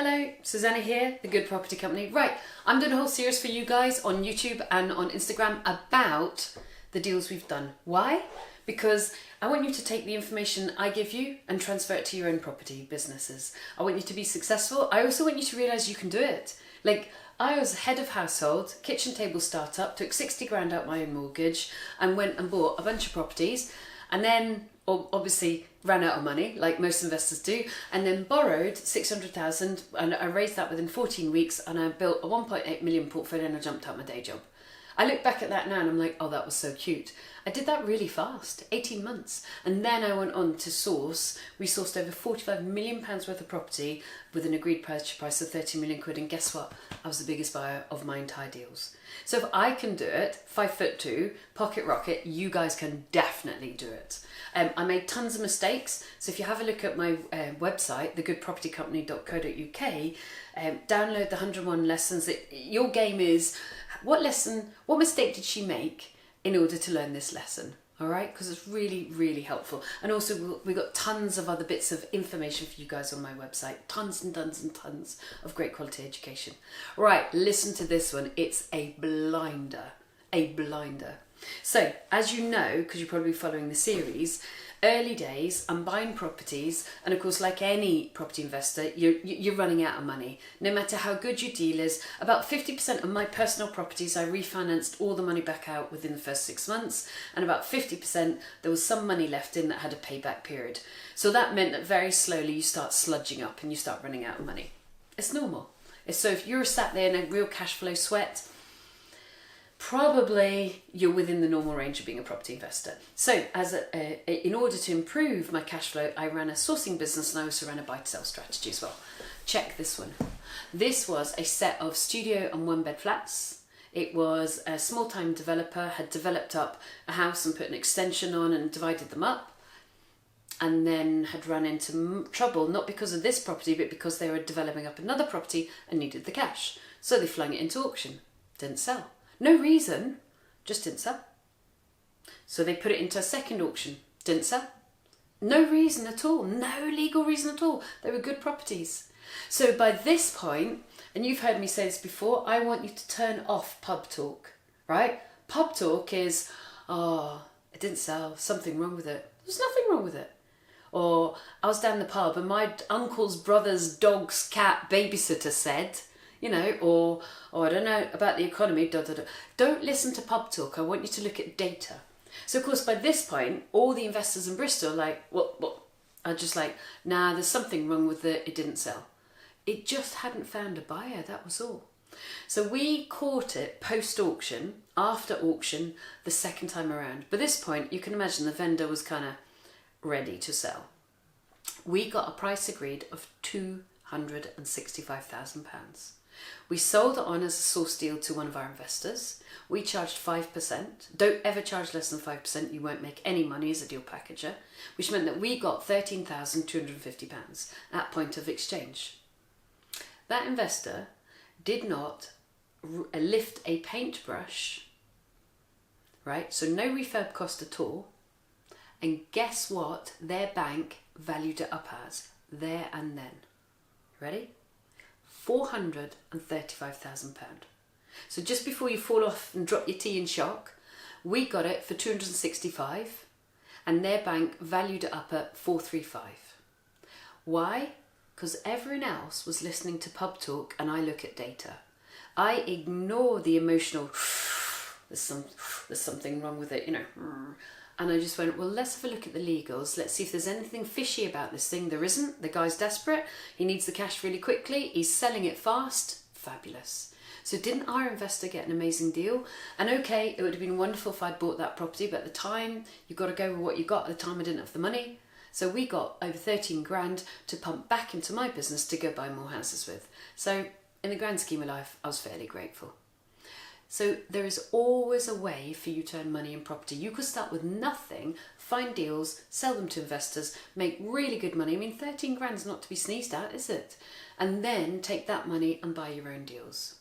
Hello, Susannah here, The Good Property Company. Right, I'm doing a whole series for you guys on YouTube and on Instagram about the deals we've done. Why? Because I want you to take the information I give you and transfer it to your own property businesses. I want you to be successful. I also want you to realise you can do it. Like, I was head of household, kitchen table startup, took 60 grand out my own mortgage and went and bought a bunch of properties, and then obviously ran out of money like most investors do, and then borrowed 600,000 and I raised that within 14 weeks and I built a 1.8 million portfolio and I jumped out my day job. I look back at that now and I'm like, oh, that was so cute. I did that really fast, 18 months. And then I went on to source. We sourced over 45 million pounds worth of property with an agreed purchase price of 30 million quid. And guess what? I was the biggest buyer of my entire deals. So if I can do it, 5'2", pocket rocket, you guys can definitely do it. I made tons of mistakes. So if you have a look at my website, thegoodpropertycompany.co.uk, download the 101 lessons. Your game is, what mistake did she make in order to learn this lesson? All right, because it's really, really helpful. And also we got tons of other bits of information for you guys on my website. Tons and tons and tons of great quality education. Right, listen to this one. It's a blinder, a blinder. So, as you know, because you're probably following the series, early days, I'm buying properties, and of course, like any property investor, you're running out of money. No matter how good your deal is, about 50% of my personal properties, I refinanced all the money back out within the first 6 months, and about 50% there was some money left in that had a payback period. So that meant that very slowly you start sludging up and you start running out of money. It's normal. So if you're sat there in a real cash flow sweat, probably you're within the normal range of being a property investor. So in order to improve my cash flow, I ran a sourcing business and I also ran a buy to sell strategy as well. Check this one. This was a set of studio and one bed flats. It was a small time developer, had developed up a house and put an extension on and divided them up, and then had run into trouble, not because of this property, but because they were developing up another property and needed the cash. So they flung it into auction. Didn't sell. No reason, just didn't sell. So they put it into a second auction, didn't sell. No reason at all, no legal reason at all. They were good properties. So by this point, and you've heard me say this before, I want you to turn off pub talk, right? Pub talk is, oh, it didn't sell, something wrong with it. There's nothing wrong with it. Or I was down the pub and my uncle's brother's dog's cat babysitter said, you know, or I don't know about the economy, Don't listen to pub talk. I want you to look at data. So, of course, by this point, all the investors in Bristol are just like, nah, there's something wrong with it. It didn't sell. It just hadn't found a buyer. That was all. So we caught it post-auction, after auction, the second time around. By this point, you can imagine the vendor was kind of ready to sell. We got a price agreed of £265,000. We sold it on as a source deal to one of our investors. We charged 5%. Don't ever charge less than 5%. You won't make any money as a deal packager, which meant that we got £13,250 at point of exchange. That investor did not lift a paintbrush, right? So no refurb cost at all. And guess what? Their bank valued it up as there and then. Ready? £435,000. So just before you fall off and drop your tea in shock, we got it for 265, and their bank valued it up at 435. Why? Because everyone else was listening to pub talk and I look at data. I ignore the emotional, there's something wrong with it, you know. And I just went, well, let's have a look at the legals. Let's see if there's anything fishy about this thing. There isn't. The guy's desperate. He needs the cash really quickly. He's selling it fast. Fabulous. So didn't our investor get an amazing deal? And okay, it would have been wonderful if I'd bought that property, but at the time, you've got to go with what you got. At the time, I didn't have the money. So we got over 13 grand to pump back into my business to go buy more houses with. So in the grand scheme of life, I was fairly grateful. So there is always a way for you to earn money in property. You could start with nothing, find deals, sell them to investors, make really good money. I mean, 13 grand's not to be sneezed at, is it? And then take that money and buy your own deals.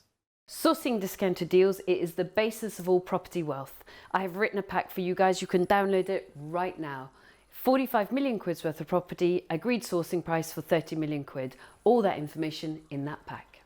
Sourcing discounted deals, it is the basis of all property wealth. I have written a pack for you guys. You can download it right now. 45 million quid's worth of property, agreed sourcing price for 30 million quid. All that information in that pack.